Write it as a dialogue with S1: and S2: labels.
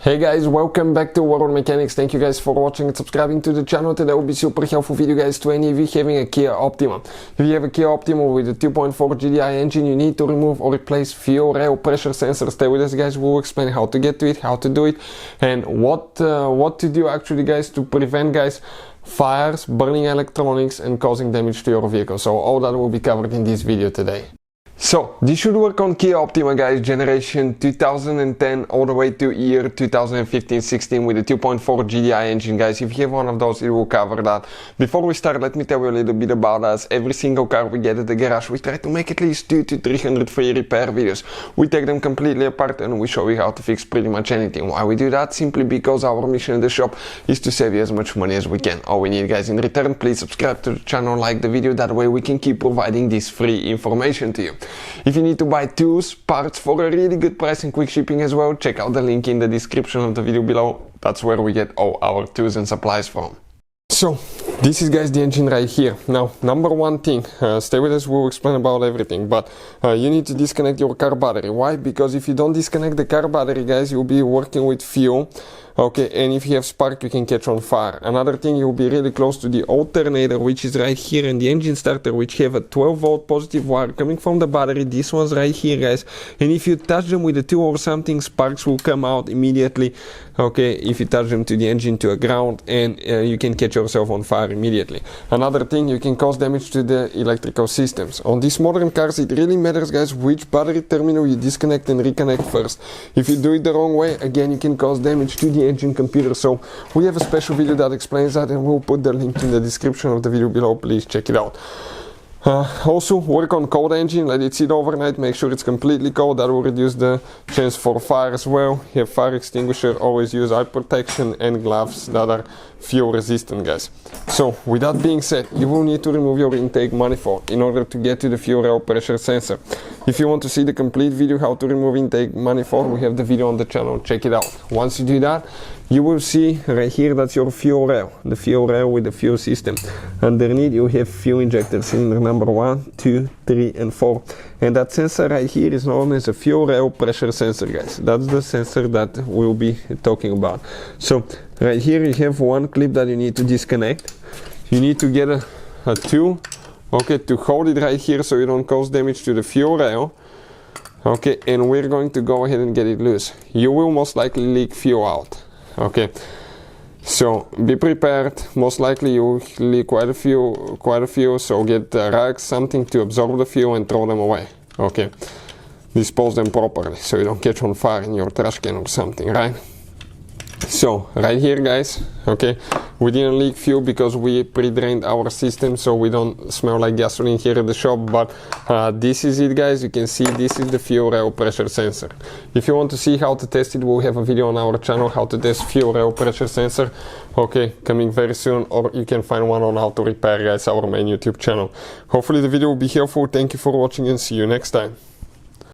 S1: Hey guys, welcome back to World Mechanics. Thank you guys for watching and subscribing to the channel. Today will be super helpful video guys to any of you having a Kia Optima. If you have a Kia Optima with a 2.4 GDI engine, you need to remove or replace fuel rail pressure sensor. Stay with us guys, we'll explain how to get to it, how to do it, and what to do actually guys to prevent guys fires, burning electronics and causing damage to your vehicle. So all that will be covered in this video today. So this should work on Kia Optima guys, generation 2010 all the way to year 2015-16 with a 2.4 GDI engine guys. If you have one of those, it will cover that. Before we start, let me tell you a little bit about us. Every single car we get at the garage, we try to make at least 200 to 300 free repair videos. We take them completely apart and we show you how to fix pretty much anything. Why we do that? Simply because our mission in the shop is to save you as much money as we can. All we need guys in return, please subscribe to the channel, like the video, that way we can keep providing this free information to you. If you need to buy tools, parts for a really good price and quick shipping as well, check out the link in the description of the video below. That's where we get all our tools and supplies from. So this is guys the engine right here. Now number one thing, stay with us, we'll explain about everything, but you need to disconnect your car battery. Why? Because if you don't disconnect the car battery guys, you'll be working with fuel. Okay, and if you have spark, you can catch on fire. Another thing, you'll be really close to the alternator, which is right here, and the engine starter, which have a 12 volt positive wire coming from the battery. This one's right here guys, and if you touch them with a tool or something, sparks will come out immediately. Okay, if you touch them to the engine, to a ground, and you can catch yourself on fire immediately. Another thing, you can cause damage to the electrical systems. On these modern cars, it really matters guys which battery terminal you disconnect and reconnect first. If you do it the wrong way, again you can cause damage to the engine computer. So we have a special video that explains that, and we'll put the link in the description of the video below. Please check it out. Also work on cold engine, let it sit overnight, make sure it's completely cold. That will reduce the chance for fire as well. You have fire extinguisher, always use eye protection and gloves that are fuel resistant guys. So with that being said, you will need to remove your intake manifold in order to get to the fuel rail pressure sensor. If you want to see the complete video how to remove intake manifold, we have the video on the channel, check it out. Once you do that, you will see right here, that's your fuel rail, the fuel rail with the fuel system. Underneath you have fuel injector cylinder number 1, 2, 3 and 4, and that sensor right here is known as a fuel rail pressure sensor guys. That's the sensor that we'll be talking about. So right here you have one clip that you need to disconnect. You need to get a tool, okay, to hold it right here so you don't cause damage to the fuel rail. Okay, and we're going to go ahead and get it loose. You will most likely leak fuel out. Okay, so be prepared. Most likely you will leak quite a few, so get rags, something to absorb the fuel and throw them away. Okay, dispose them properly so you don't catch on fire in your trash can or something, right? So right here guys, okay, we didn't leak fuel because we pre-drained our system so we don't smell like gasoline here at the shop, but this is it guys. You can see this is the fuel rail pressure sensor. If you want to see how to test it, we'll have a video on our channel how to test fuel rail pressure sensor, okay, coming very soon, or you can find one on how to repair guys, our main YouTube channel. Hopefully the video will be helpful. Thank you for watching and see you next time.